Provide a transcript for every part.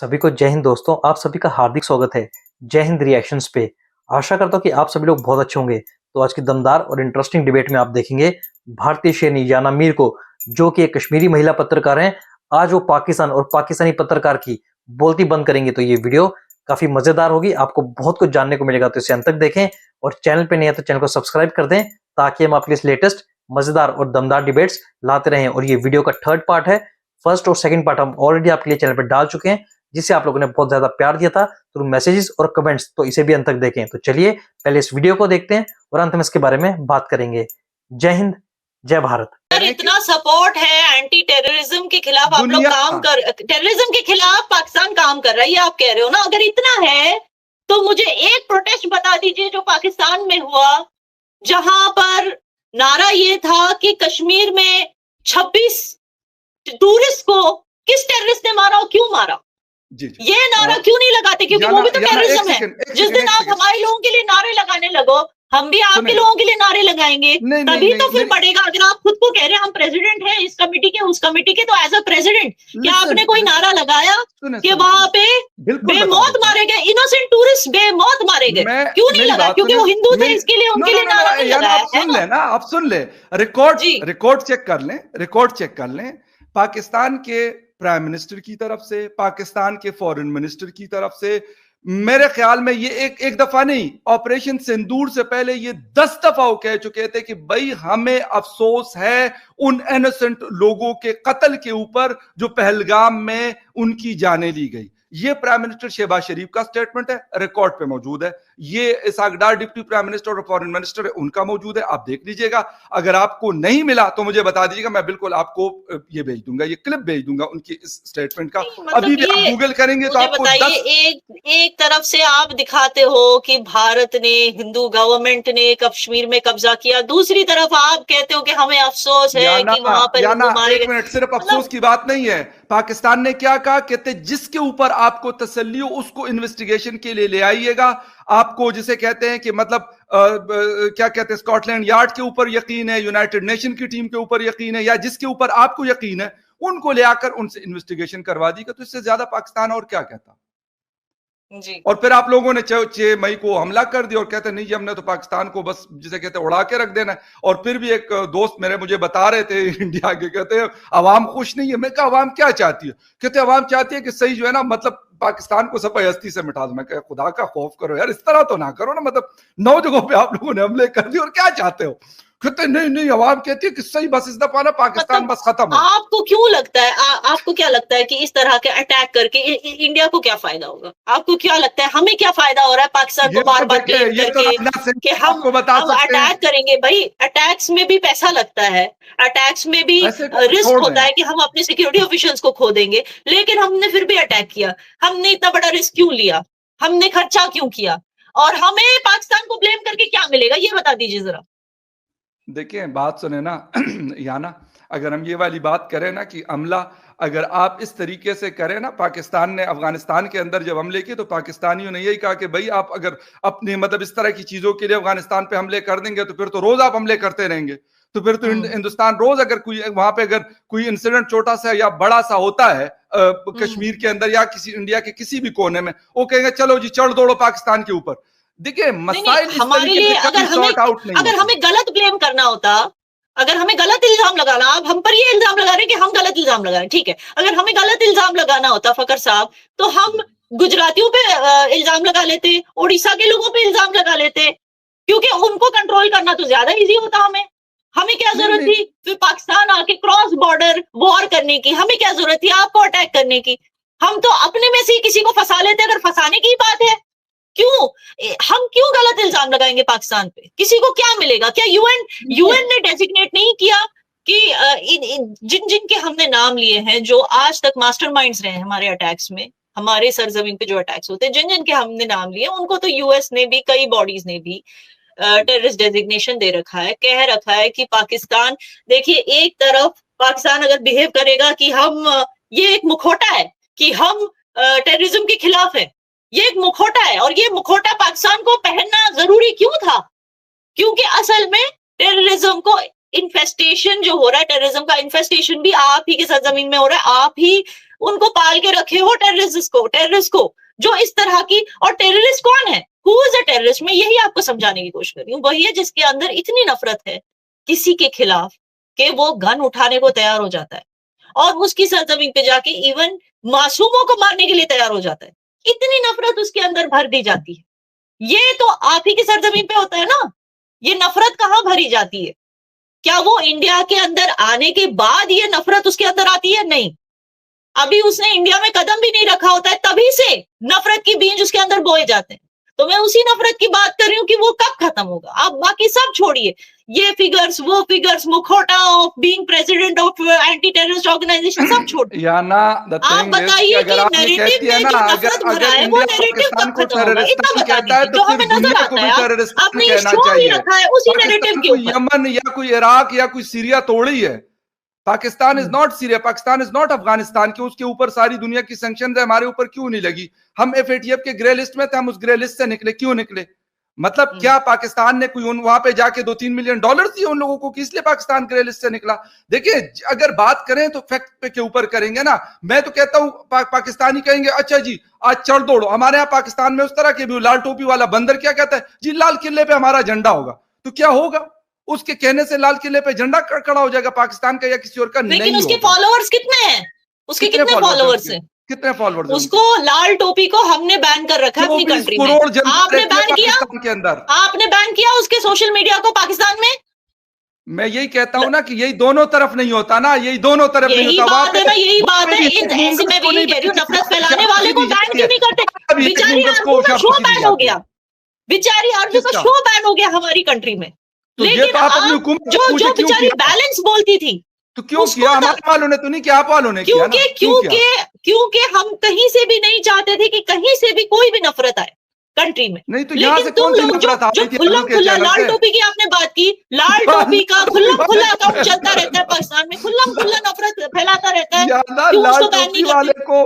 सभी को जय हिंद दोस्तों, आप सभी का हार्दिक स्वागत है जय हिंद रिएक्शंस पे। आशा करता हूँ कि आप सभी लोग बहुत अच्छे होंगे। तो आज की दमदार और इंटरेस्टिंग डिबेट में आप देखेंगे भारतीय शेरनी याना मीर को, जो कि एक कश्मीरी महिला पत्रकार हैं। आज वो पाकिस्तान और पाकिस्तानी पत्रकार की बोलती बंद करेंगे। तो ये वीडियो काफी मजेदार होगी, आपको बहुत कुछ जानने को मिलेगा। तो इसे अंत तक देखें और चैनल पे नहीं है तो चैनल को सब्सक्राइब कर दें, ताकि हम आपके लिए लेटेस्ट मजेदार और दमदार डिबेट्स लाते रहें। और ये वीडियो का थर्ड पार्ट है। फर्स्ट और सेकंड पार्ट हम ऑलरेडी आपके लिए चैनल पर डाल चुके हैं, जिसे आप लोगों ने बहुत ज्यादा प्यार दिया था थ्रू मैसेजेस और कमेंट्स। तो इसे भी अंत तक देखें। तो चलिए पहले इस वीडियो को देखते हैं और अंत में इसके बारे में बात करेंगे। जय हिंद, जय भारत। इतना सपोर्ट है एंटी टेररिज्म के खिलाफ, आप लोग काम कर, टेररिज्म के खिलाफ पाकिस्तान काम कर रहा है, ये आप कह रहे हो ना। अगर इतना है तो मुझे एक प्रोटेस्ट बता दीजिए जो पाकिस्तान में हुआ, जहां पर नारा ये था कि कश्मीर में 26 टूरिस्ट को किस टेररिस्ट ने मारा और क्यों मारा। ये नारा क्यों नहीं लगाते? क्योंकि वो भी तो टेररिज्म है। जिस दिन आप हमारे लोगों के लिए नारे लगाने लगो, हम भी आपके लोगों के लिए नारे लगाएंगे, तभी तो फिर बढ़ेगा। अगर आप खुद को कह रहे हैं हम प्रेसिडेंट हैं इस कमेटी के उस कमेटी के, तो एज अ प्रेसिडेंट क्या आपने कोई नारा लगाया कि वहां पे बेमौत मारे गए इनोसेंट टूरिस्ट, बेमौत मारे गए? क्यों नहीं लगा? क्योंकि वो हिंदू थे, इसके लिए उनके लिए नारा नहीं लगाया। सुन ले ना, आप सुन ले, रिकॉर्ड चेक कर लें, रिकॉर्ड चेक कर लें। पाकिस्तान के प्राइम मिनिस्टर की तरफ से, पाकिस्तान के फॉरेन मिनिस्टर की तरफ से, मेरे ख्याल में ये एक दफा नहीं, ऑपरेशन सिंदूर से पहले ये 10 दफा वो कह चुके थे कि भाई हमें अफसोस है उन इनोसेंट लोगों के कत्ल के ऊपर जो पहलगाम में उनकी जानें ली गई। ये प्राइम मिनिस्टर शहबाज शरीफ का स्टेटमेंट है, रिकॉर्ड पे मौजूद है। ये इसाक डार डिप्टी प्राइम मिनिस्टर और फॉरेन मिनिस्टर है, उनका मौजूद है, आप देख लीजिएगा। अगर आपको नहीं मिला तो मुझे बता दीजिएगा, मैं बिल्कुल आपको ये भेज दूंगा, ये क्लिप भेज दूंगा उनकी इस स्टेटमेंट का। मतलब अभी भी आप गूगल करेंगे तो आपको एक तरफ से आप दिखाते हो कि भारत ने, हिंदू गवर्नमेंट ने कश्मीर में कब्जा किया, दूसरी तरफ आप कहते हो कि हमें अफसोस है कि वहां पर हिंदू मारे गए। एक मिनट, सिर्फ अफसोस की बात नहीं है। पाकिस्तान ने क्या कहा, कहते जिसके ऊपर आपको तसल्ली हो उसको इन्वेस्टिगेशन के लिए ले आइएगा। आपको जिसे कहते हैं कि मतलब क्या कहते हैं, स्कॉटलैंड यार्ड के ऊपर यकीन है, यूनाइटेड नेशन की टीम के ऊपर यकीन है, या जिसके ऊपर आपको यकीन है उनको ले आकर उनसे इन्वेस्टिगेशन करवा दी। तो इससे ज्यादा पाकिस्तान और क्या कहता जी। और फिर आप लोगों ने 6 मई को हमला कर दिया और कहते नहीं जी हमने तो पाकिस्तान को बस जिसे कहते हैं उड़ा के रख देना है। और फिर भी एक दोस्त मेरे मुझे बता रहे थे इंडिया के, कहते हैं अवाम खुश नहीं है। मैं कहा अवाम क्या चाहती है? कहते अवाम चाहती है कि सही जो है ना, मतलब पाकिस्तान को सब हस्ती से मिटा दो। मैं कहा खुदा का खौफ करो यार, इस तरह तो ना करो ना, मतलब 9 जगहों पे आप लोगों ने हमले कर दिए और क्या चाहते हो? कहते नहीं अवाम कहती है कि सही बस इस दफा ना पाकिस्तान बस खत्म हो। आपको क्यों लगता है, आपको क्या लगता है कि इस तरह के अटैक करके इंडिया को क्या फायदा होगा? आपको क्या लगता है हमें क्या फायदा हो रहा है पाकिस्तान को बार बार ब्लेम करके कि हम अटैक करेंगे? भाई अटैक्स में भी पैसा लगता है, अटैक्स में भी रिस्क होता है कि हम अपने सिक्योरिटी ऑफिशियल्स को खो देंगे, लेकिन हमने फिर भी अटैक किया। हमने इतना बड़ा रिस्क क्यों लिया? हमने खर्चा क्यों किया? और हमें पाकिस्तान को ब्लेम करके क्या मिलेगा, ये बता दीजिए जरा। देखिए बात सुने ना याना, अगर हम ये वाली बात करें ना कि हमला अगर आप इस तरीके से करें ना, पाकिस्तान ने अफगानिस्तान के अंदर जब हमले किए तो पाकिस्तानियों ने यही कहा कि भाई आप अगर अपने मतलब इस तरह की चीजों के लिए अफगानिस्तान पे हमले कर देंगे तो फिर तो रोज आप हमले करते रहेंगे। तो फिर तो हिंदुस्तान रोज अगर कोई वहां पे अगर कोई इंसिडेंट छोटा सा या बड़ा सा होता है कश्मीर के अंदर या किसी इंडिया के किसी भी कोने में, वो कहेंगे चलो जी चढ़ दौड़ो पाकिस्तान के ऊपर। देखिए मसाइल हमारे लिए अगर हमें गलत ब्लेम करना होता, अगर हमें गलत इल्जाम लगाना, आप हम पर ये इल्जाम लगा रहे हैं कि हम गलत इल्जाम लगा रहे हैं, ठीक है। अगर हमें गलत इल्जाम लगाना होता फकर साहब, तो हम गुजरातियों पे इल्जाम लगा लेते, उड़ीसा के लोगों पे इल्जाम लगा लेते, क्योंकि उनको कंट्रोल करना तो ज्यादा इजी होता। हमें क्या जरूरत थी फिर पाकिस्तान आके क्रॉस बॉर्डर वॉर करने की? हमें क्या जरूरत थी आपको अटैक करने की? हम तो अपने में से किसी को फंसा लेते। अगर फंसाने की बात है, हम क्यों गलत इल्जाम लगाएंगे पाकिस्तान पे? किसी को क्या मिलेगा? क्या यूएन ने डेजिग्नेट नहीं किया कि जिन जिन के हमने नाम लिए हैं, जो आज तक मास्टरमाइंड्स रहे हैं हमारे अटैक्स में, हमारे सरजमीन पे जो अटैक्स होते हैं, जिन जिन के हमने नाम लिए, उनको तो यूएस ने भी, कई बॉडीज ने भी टेररिस्ट डेजिग्नेशन दे रखा है, कह रखा है कि पाकिस्तान, देखिए एक तरफ पाकिस्तान अगर बिहेव करेगा कि हम, ये एक मुखौटा है कि हम टेररिज्म के खिलाफ है, ये एक मुखौटा है, और ये मुखौटा पाकिस्तान को पहनना जरूरी क्यों था? क्योंकि असल में टेररिज्म को इन्फेस्टेशन जो हो रहा है, टेररिज्म का इन्फेस्टेशन भी आप ही के सरजमीन में हो रहा है। आप ही उनको पाल के रखे हो टेररिस्ट को जो इस तरह की। और टेररिस्ट कौन है? Who is a terrorist? मैं यही आपको समझाने की कोशिश कर रही हूँ। वही है जिसके अंदर इतनी नफरत है किसी के खिलाफ कि वो गन उठाने को तैयार हो जाता है और उसकी सरजमीन पे जाके इवन मासूमों को मारने के लिए तैयार हो जाता है। इतनी नफरत उसके अंदर भर दी जाती है। ये तो आप ही की सरजमीन पे होता है ना। ये नफरत कहाँ भरी जाती है? क्या वो इंडिया के अंदर आने के बाद ये नफरत उसके अंदर आती है? नहीं, अभी उसने इंडिया में कदम भी नहीं रखा होता है, तभी से नफरत की बीज उसके अंदर बोए जाते हैं। तो मैं उसी नफरत की बात कर रही हूँ कि वो कब खत्म होगा। आप बाकी सब छोड़िए, ये फिगर्स वो फिगर्स, मुखौटा of being president of anti terrorist organisation सब छोड़। आप बताइए कि नैरेटिव में जो नफरत भरा है वो नैरेटिव कब खत्म होगा? इतना बता दीजिए जो हमें नजर आता है। आपने ये शो भी रखा है उसी नैरेटिव के ऊपर। यमन या कोई इराक या कोई सीरिया तोड़ी है। Pakistan is not Syria, Pakistan is not Afghanistan के उसके ऊपर सारी दुनिया की सैंक्शन है, हमारे ऊपर क्यों नहीं लगी? हम FATF के ग्रे लिस्ट में थे, हम उस ग्रे लिस्ट से निकले, क्यों निकले? मतलब क्या पाकिस्तान ने कोई वहां पे जाके $2-3 मिलियन दिए उन लोगों को कि इसलिए पाकिस्तान ग्रे लिस्ट से निकला? देखिए, अगर बात करें तो फैक्ट पे के ऊपर करेंगे ना। मैं तो कहता हूं पाकिस्तानी कहेंगे अच्छा जी आज चढ़ दौड़ो। हमारे यहाँ पाकिस्तान में उस तरह के भी लाल टोपी वाला बंदर क्या कहता है जी, लाल किले पे हमारा झंडा होगा। तो क्या होगा? उसके कहने से लाल किले पे झंडा खड़ा हो जाएगा पाकिस्तान का या किसी और का? लेकिन उसके फॉलोअर्स कितने हैं? उसके कितने फॉलोअर्स हैं? कितने फॉलोअर्स? उसको लाल टोपी को हमने बैन कर रखा है अपनी कंट्री में। आपने बैन किया के अंदर, आपने बैन किया उसके सोशल मीडिया को पाकिस्तान में। मैं यही कहता हूँ ना कि यही दोनों तरफ नहीं होता ना, यही दोनों तरफ नहीं होता। बात है ना, यही बात है। ऐसी मैं भी कह रही हूँ, नफरत फैलाने वाले को बैन क्यों नहीं करते? बेचारी आरजू का शो बैन हो गया, बेचारी आरजू का शो बैन हो गया हमारी कंट्री में। लेकिन आप जो बेचारी बैलेंस बोलती थी तो क्यों किया? हमारे वालों ने तो नहीं किया, आप वालों ने किया ना। क्योंकि हम कहीं से भी नहीं चाहते थे कि कहीं से भी कोई भी नफरत आए कंट्री में। नहीं तो यहाँ से कौन सी नफरत आ रही थी? खुल्लम खुल्ला लाल टोपी की आपने बात की, लाल टोपी का खुल्लम खुल्ला अकाउंट चलता रहता है पाकिस्तान में, खुल्लम खुल्ला नफरत फैलाता रहता है। लाल टोपी वाले को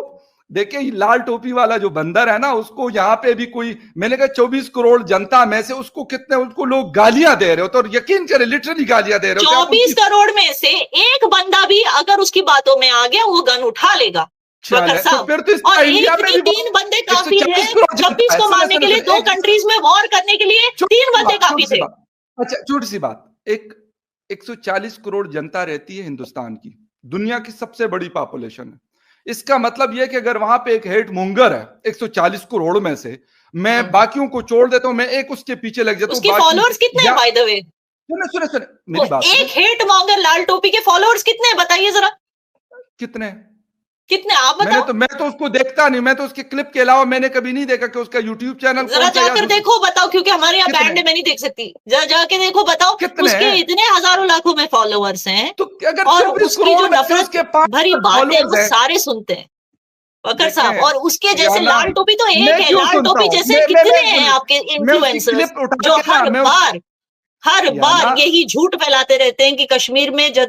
देखिए, लाल टोपी वाला जो बंदर है ना, उसको यहाँ पे भी कोई, मैंने कहा 24 करोड़ जनता में से उसको कितने, उसको लोग गालियां दे रहे हो, तो यकीन करें लिटरली गालियां दे रहे हो। 24 करोड़ में से एक बंदा भी अगर उसकी बातों में आ गया वो गन उठा लेगा। तो फिर तो और इंडिया में भी 3 बंदे काफी है। 26 को मारने के लिए 2 कंट्रीज में वॉर करने के लिए 3 बंदे काफी थे। अच्छा, छोटी सी बात, 140 करोड़ जनता रहती है हिंदुस्तान की, दुनिया की सबसे बड़ी पॉपुलेशन है। इसका मतलब यह कि अगर वहां पे एक हेट मोंगर है 140 करोड़ में से, मैं बाकियों को छोड़ देता हूं, मैं एक उसके पीछे लग जाता हूं। उसके फॉलोअर्स कितने हैं बाय द वे? सुने मेरी बात। एक हेट मोंगर लाल टोपी के फॉलोअर्स कितने हैं बताइए जरा? कितने आप बताओ? मैं तो उसको देखता नहीं, मैं तो उसके क्लिप के अलावा मैंने कभी नहीं देखा कि उसका यूट्यूब चैनल जरा जाकर देखो, बताओ, क्योंकि हमारे यहाँ बैंड में नहीं देख सकती। जरा जाके देखो, बताओ उसके इतने हजारों लाखों में फॉलोअर्स हैं। तो अगर और उसकी जो नफरत भरी बातें वो सारे सुनते हैं वकर साहब। और उसके जैसे लाल टोपी तो एक है, लाल टोपी जैसे कितने हैं आपके इन्फ्लुएंसर्स जो हर बार यही झूठ फैलाते रहते हैं कि कश्मीर में जो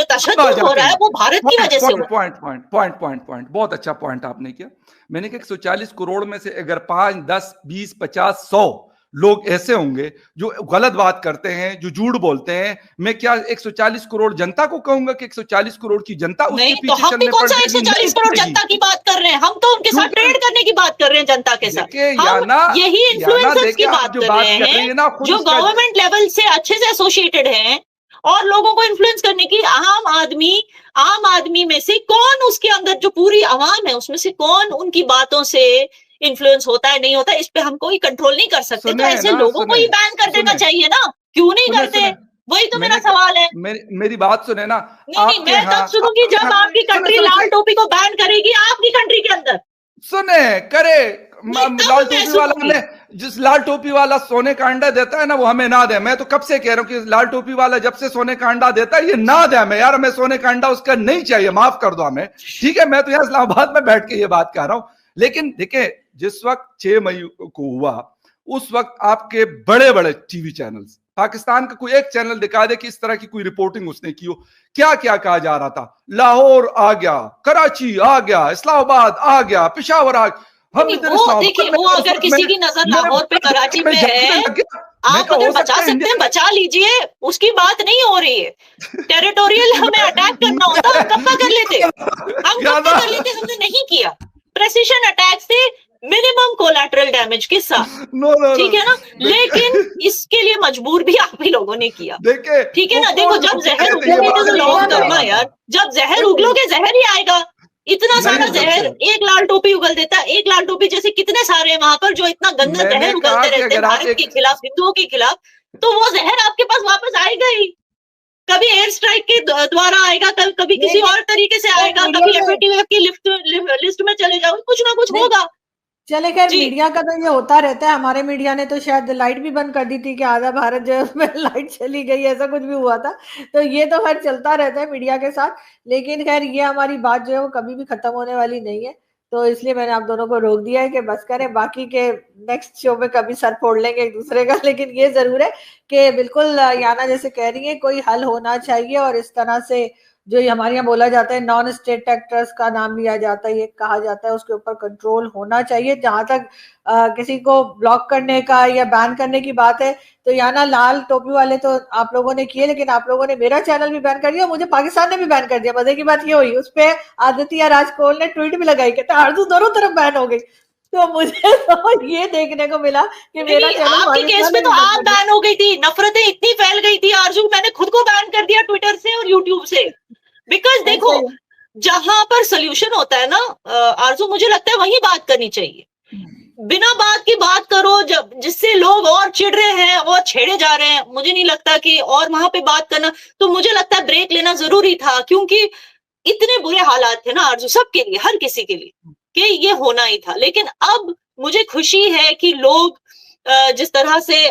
तशद्दुद हो रहा है वो भारत की वजह से हुआ। पॉइंट बहुत अच्छा पॉइंट आपने किया। मैंने कहा 140 करोड़ में से अगर 5, 10, 20, 50, 100 लोग ऐसे होंगे जो गलत बात करते हैं, जो झूठ बोलते हैं, मैं क्या 140 करोड़ जनता को कहूंगा कि 140 करोड़ की जनता उसके पीछे तो हम भी कौन सा 140 करोड़ जनता की बात कर रहे हैं? हम तो उनके साथ ट्रेड करने की बात कर रहे हैं, जनता के साथ। हम यही इन्फ्लुएंसर्स की बात कर रहे हैं जो गवर्नमेंट लेवल से अच्छे से एसोसिएटेड हैं और लोगों को इन्फ्लुएंस करने की। आम आदमी में से कौन, उसके अंदर जो पूरी आवाम है उसमें से कौन उनकी बातों से इन्फ्लुएंस होता है, नहीं होता, इस पे हम कोई कंट्रोल नहीं कर सकते। तो ऐसे लोगों को ही बैन कर देना चाहिए ना, क्यों नहीं करते? वही तो मेरा सवाल है। मेरी बात सुने ना। नहीं, मैं तब सुनूंगी जब आपकी कंट्री लाल टोपी को बैन करेगी आपकी कंट्री के अंदर। सुने करे लाल टोपी वाला, हमें जिस लाल टोपी वाला सोने का अंडा देता है ना, वो हमें ना दे। मैं तो कब से कह रहा हूँ कि लाल टोपी वाला जब से सोने का अंडा देता है, ये ना दे हमें यार, हमें सोने का अंडा उसका नहीं चाहिए, माफ कर दो हमें, ठीक है? मैं तो यहाँ इस्लामाबाद में बैठ के ये बात कर रहा हूँ। लेकिन देखिए, जिस वक्त 6 मई को हुआ, उस वक्त आपके बड़े बड़े टीवी चैनल्स, पाकिस्तान का कोई एक चैनल दिखा दे कि इस तरह की कोई रिपोर्टिंग उसने की हो। क्या क्या कहा जा रहा था? लाहौर आ गया, कराची आ गया, इस्लामाबाद आ गया, पेशावर आ गया। देखिए, वो अगर किसी की नजर लाहौर पे, कराची पे है आप अगर बचा सकते हैं बचा लीजिए, उसकी बात नहीं हो रही है। टेरिटोरियल हमें अटैक करना होता हम कब कर लेते, हमने नहीं किया। प्रेसिशन अटैक से मिनिमम कोलैटरल डैमेज के साथ, ठीक है ना, लेकिन इसके लिए मजबूर भी आप ही लोगों ने किया, ठीक है ना। देखो जब जहर उगलोगे यार, जब जहर उगलोगे जहर ही आएगा। इतना सारा जहर एक लाल टोपी उगल देता है, एक लाल टोपी जैसे कितने सारे हैं वहां पर जो इतना गंदा जहर उगलते रहते हैं भारत के खिलाफ, हिंदुओं के खिलाफ, तो वो जहर आपके पास वापस आएगा ही। कभी एयर स्ट्राइक के द्वारा आएगा, कभी किसी और तरीके से आएगा, कभी एफएटीएफ की लिस्ट में चले जाओ, कुछ ना कुछ होगा। चले खैर, मीडिया का तो ये होता रहता है। हमारे मीडिया ने तो शायद लाइट भी बंद कर दी थी कि आधा भारत जो है उसमें लाइट चली गई, ऐसा कुछ भी हुआ था। तो ये तो खैर चलता रहता है मीडिया के साथ, लेकिन खैर ये हमारी बात जो है वो कभी भी खत्म होने वाली नहीं है। तो इसलिए मैंने आप दोनों को रोक दिया है कि बस करें, बाकी के नेक्स्ट शो में कभी सर फोड़ लेंगे एक दूसरे का। लेकिन ये जरूर है कि बिल्कुल याना जैसे कह रही है, कोई हल होना चाहिए। और इस तरह से जो हमारे यहाँ बोला जाता है नॉन स्टेट एक्टर्स का नाम लिया जाता है, ये कहा जाता है, उसके ऊपर कंट्रोल होना चाहिए। जहां तक किसी को ब्लॉक करने का या बैन करने की बात है, तो याना लाल टोपी वाले तो आप लोगों ने किए, लेकिन आप लोगों ने मेरा चैनल भी बैन कर दिया, मुझे पाकिस्तान ने भी बैन कर दिया। मजे की बात ये हुई, उस पर आदित्य राजकोल ने ट्वीट भी लगाई, कहते आरजू दोनों तरफ बैन हो गई। तो मुझे तो ये देखने को मिला कि मेरा चैनल आपके केस में तो आप बैन हो गई थी, नफरतें इतनी फैल गई थी आरजू, मैंने खुद को बैन कर दिया ट्विटर से और यूट्यूब से। बिकॉज देखो जहां पर सोल्यूशन होता है ना आरजू, मुझे लगता है वही बात करनी चाहिए। बिना बात की बात करो जब, जिससे लोग और चिढ़ रहे हैं और छेड़े जा रहे हैं, मुझे नहीं लगता कि और वहां पे बात करना, तो मुझे लगता है ब्रेक लेना जरूरी था, क्योंकि इतने बुरे हालात थे ना आरजू सबके लिए, हर किसी के लिए, कि ये होना ही था। लेकिन अब मुझे खुशी है कि लोग जिस तरह से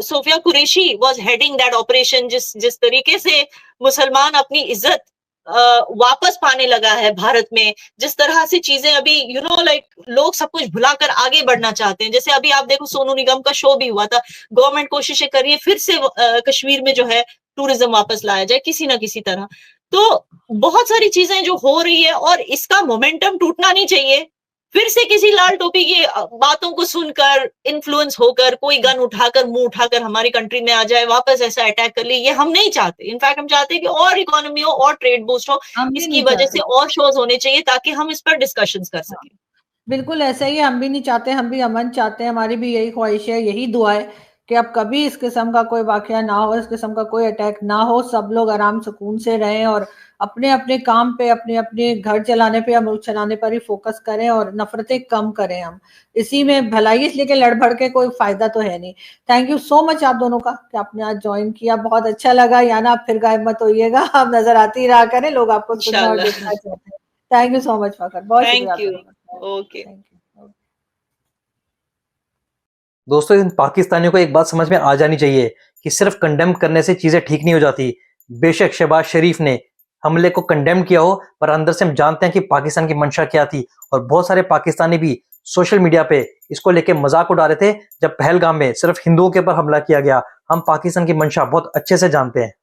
Sofia Qureshi was heading that operation, जिस तरीके से मुसलमान अपनी इज्जत वापस पाने लगा है भारत में, जिस तरह से चीजें अभी लाइक लोग सब कुछ भुलाकर आगे बढ़ना चाहते हैं। जैसे अभी आप देखो सोनू निगम का शो भी हुआ था, गवर्नमेंट कोशिशें कर रही है फिर से कश्मीर में जो है टूरिज्म वापस लाया जाए किसी ना किसी तरह। तो बहुत सारी चीजें जो हो रही है और इसका मोमेंटम टूटना नहीं चाहिए। फिर से किसी लाल टोपी की बातों को सुनकर इन्फ्लुएंस होकर कोई गन उठाकर मुंह उठाकर हमारी कंट्री में आ जाए, वापस ऐसा अटैक कर ले, ये हम नहीं चाहते। इनफैक्ट हम चाहते हैं कि और इकोनॉमी हो और ट्रेड बूस्ट हो, इसकी वजह से और शोज होने चाहिए ताकि हम इस पर डिस्कशंस कर सकें। बिल्कुल ऐसा ही, हम भी नहीं चाहते, हम भी अमन चाहते हैं, हमारी भी यही ख्वाहिश है, यही दुआ है कि अब कभी इस किस्म का कोई वाकया ना हो, इस किस्म का कोई अटैक ना हो, सब लोग आराम सुकून से रहें और अपने अपने काम पे, अपने अपने घर चलाने पे या मुल्क चलाने पर ही फोकस करें और नफरतें कम करें। हम इसी में भलाई, इसलिए कि लड़ भड़ के कोई फायदा तो है नहीं। थैंक यू सो मच आप दोनों का कि आपने आज ज्वाइन किया, बहुत अच्छा लगा। याना आप फिर गायब मत होइएगा, आप नजर आती ही रहा करें, लोग आपको सुनना और देखना चाहते हैं। थैंक यू सो मच फकर, बहुत शुक्रिया। ओके दोस्तों, इन पाकिस्तानियों को एक बात समझ में आ जानी चाहिए कि सिर्फ कंडेम करने से चीजें ठीक नहीं हो जाती। बेशक शहबाज शरीफ ने हमले को कंडेम किया हो, पर अंदर से हम जानते हैं कि पाकिस्तान की मंशा क्या थी। और बहुत सारे पाकिस्तानी भी सोशल मीडिया पे इसको लेके मजाक उड़ा रहे थे जब पहलगाम में सिर्फ हिंदुओं के ऊपर हमला किया गया। हम पाकिस्तान की मंशा बहुत अच्छे से जानते हैं।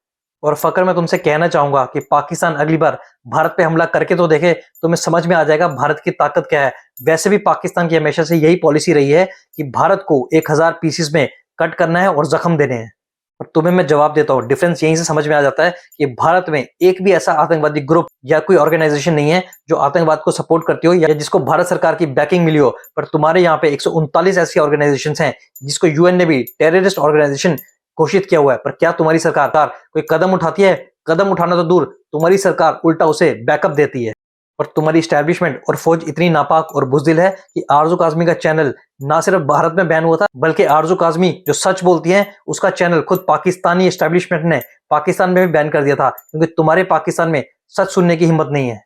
और फकर, मैं तुमसे कहना चाहूंगा कि पाकिस्तान अगली बार भारत पे हमला करके तो देखे, तुम्हें समझ में आ जाएगा भारत की ताकत क्या है। वैसे भी पाकिस्तान की हमेशा से यही पॉलिसी रही है कि भारत को 1000 पीसेस में कट करना है और जख्म देने हैं। और तुम्हें मैं जवाब देता हूँ, डिफरेंस यहीं से समझ में आ जाता है कि भारत में एक भी ऐसा आतंकवादी ग्रुप या कोई ऑर्गेनाइजेशन नहीं है जो आतंकवाद को सपोर्ट करती हो या जिसको भारत सरकार की बैकिंग मिली हो। पर तुम्हारे यहाँ पे 139 ऐसी ऑर्गेनाइजेशंस हैं जिसको यूएन ने भी टेररिस्ट ऑर्गेनाइजेशन घोषित किया हुआ है। पर क्या तुम्हारी सरकार कोई कदम उठाती है? कदम उठाना तो दूर, तुम्हारी सरकार उल्टा उसे बैकअप देती है। और तुम्हारी स्टैब्लिशमेंट और फौज इतनी नापाक और बुज़दिल है कि आरजू काज़मी का चैनल ना सिर्फ भारत में बैन हुआ था, बल्कि आरजू काज़मी जो सच बोलती है उसका चैनल खुद पाकिस्तानी स्टैब्लिशमेंट ने पाकिस्तान में भी बैन कर दिया था, क्योंकि तुम्हारे पाकिस्तान में सच सुनने की हिम्मत नहीं है।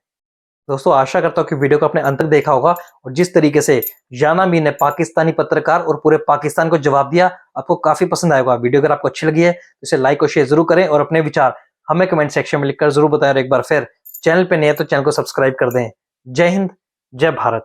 दोस्तों, आशा करता हूँ कि वीडियो को आपने अंत तक देखा होगा और जिस तरीके से याना मीर ने पाकिस्तानी पत्रकार और पूरे पाकिस्तान को जवाब दिया, आपको काफी पसंद आएगा। वीडियो अगर आपको अच्छी लगी है तो इसे लाइक और शेयर जरूर करें और अपने विचार हमें कमेंट सेक्शन में लिखकर जरूर बताएं। और एक बार फिर चैनल पे नए हैं तो चैनल को सब्सक्राइब कर दें। जय हिंद, जय भारत।